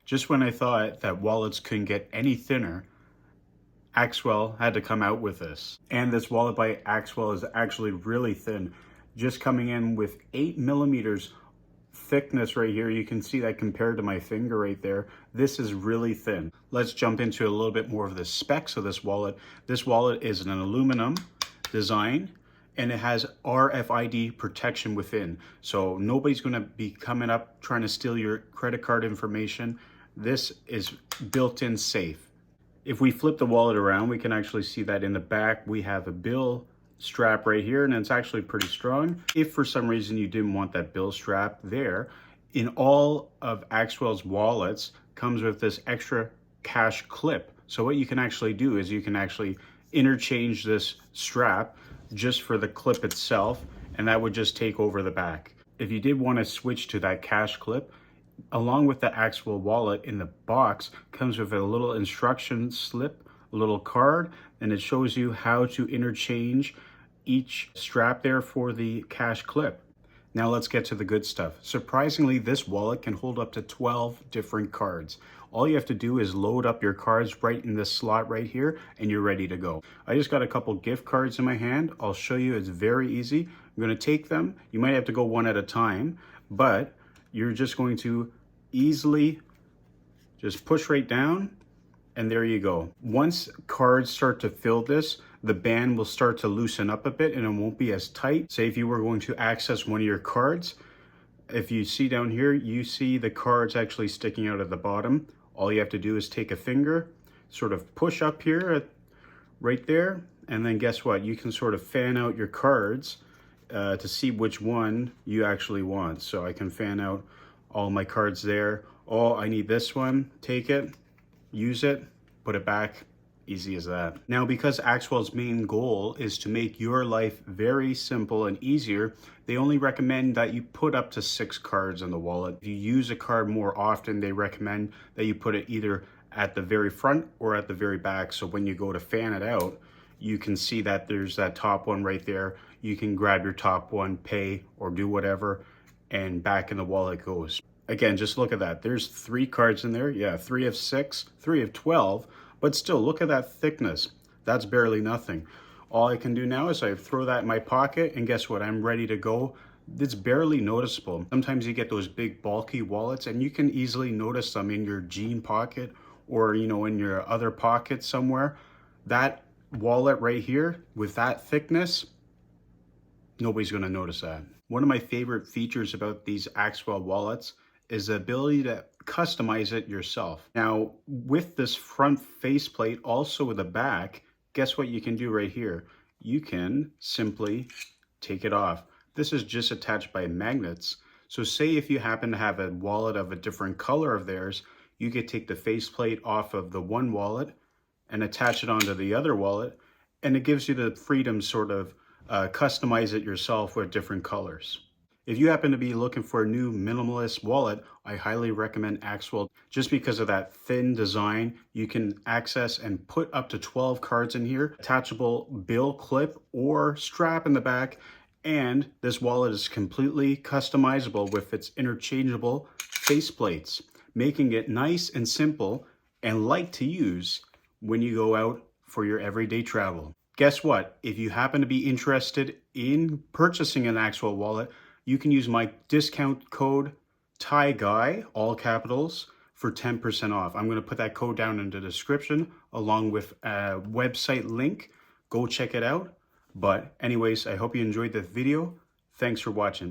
Just when I thought that wallets couldn't get any thinner, Axwell had to come out with this. And this wallet by Axwell is actually really thin, just coming in with 8 millimeters thickness right here. You can see that compared to my finger right there. This is really thin. Let's jump into a little bit more of the specs of this wallet. This wallet is an aluminum design, and it has RFID protection within. So nobody's gonna be coming up trying to steal your credit card information. This is built-in safe. If we flip the wallet around, we can actually see that in the back we have a bill strap right here, and it's actually pretty strong. If for some reason you didn't want that bill strap there, in all of Axwell's wallets comes with this extra cash clip. So what you can actually do is you can actually interchange this strap just for the clip itself, and that would just take over the back. If you did want to switch to that cash clip, along with the Axwell wallet in the box comes with a little instruction slip, a little card, and it shows you how to interchange each strap there for the cash clip. Now let's get to the good stuff. Surprisingly, this wallet can hold up to 12 different cards. All you have to do is load up your cards right in this slot right here, and you're ready to go. I just got a couple gift cards in my hand. I'll show you, it's very easy. I'm gonna take them. You might have to go one at a time, but you're just going to easily just push right down, and there you go. Once cards start to fill this, the band will start to loosen up a bit and it won't be as tight. Say if you were going to access one of your cards, if you see down here, you see the cards actually sticking out at the bottom. All you have to do is take a finger, sort of push up here right there, and then guess what? You can sort of fan out your cards to see which one you actually want. So I can fan out all my cards there. Oh, I need this one, take it, use it, put it back. Easy as that. Now, because Axwell's main goal is to make your life very simple and easier, they only recommend that you put up to 6 cards in the wallet. If you use a card more often, they recommend that you put it either at the very front or at the very back. So when you go to fan it out, you can see that there's that top one right there. You can grab your top one, pay, or do whatever, and back in the wallet goes. Again, just look at that. There's 3 cards in there. Yeah, 3 of 6, 3 of 12. But still, look at that thickness. That's barely nothing. All I can do now is I throw that in my pocket, and guess what? I'm ready to go. It's barely noticeable. Sometimes you get those big bulky wallets, and you can easily notice them in your jean pocket or, you know, in your other pocket somewhere. That wallet right here with that thickness, nobody's gonna notice that. One of my favorite features about these Axwell wallets is the ability to customize it yourself. Now, with this front faceplate, also with the back, guess what you can do right here? You can simply take it off. This is just attached by magnets. So say if you happen to have a wallet of a different color of theirs, you could take the faceplate off of the one wallet and attach it onto the other wallet, and it gives you the freedom sort of customize it yourself with different colors. If you happen to be looking for a new minimalist wallet, I highly recommend Axwell. Just because of that thin design, you can access and put up to 12 cards in here, attachable bill clip or strap in the back, and this wallet is completely customizable with its interchangeable faceplates, making it nice and simple and light to use when you go out for your everyday travel. Guess what? If you happen to be interested in purchasing an Axwell wallet, you can use my discount code TIEGUY, all capitals, for 10% off. I'm going to put that code down in the description along with a website link. Go check it out. But anyways, I hope you enjoyed the video. Thanks for watching.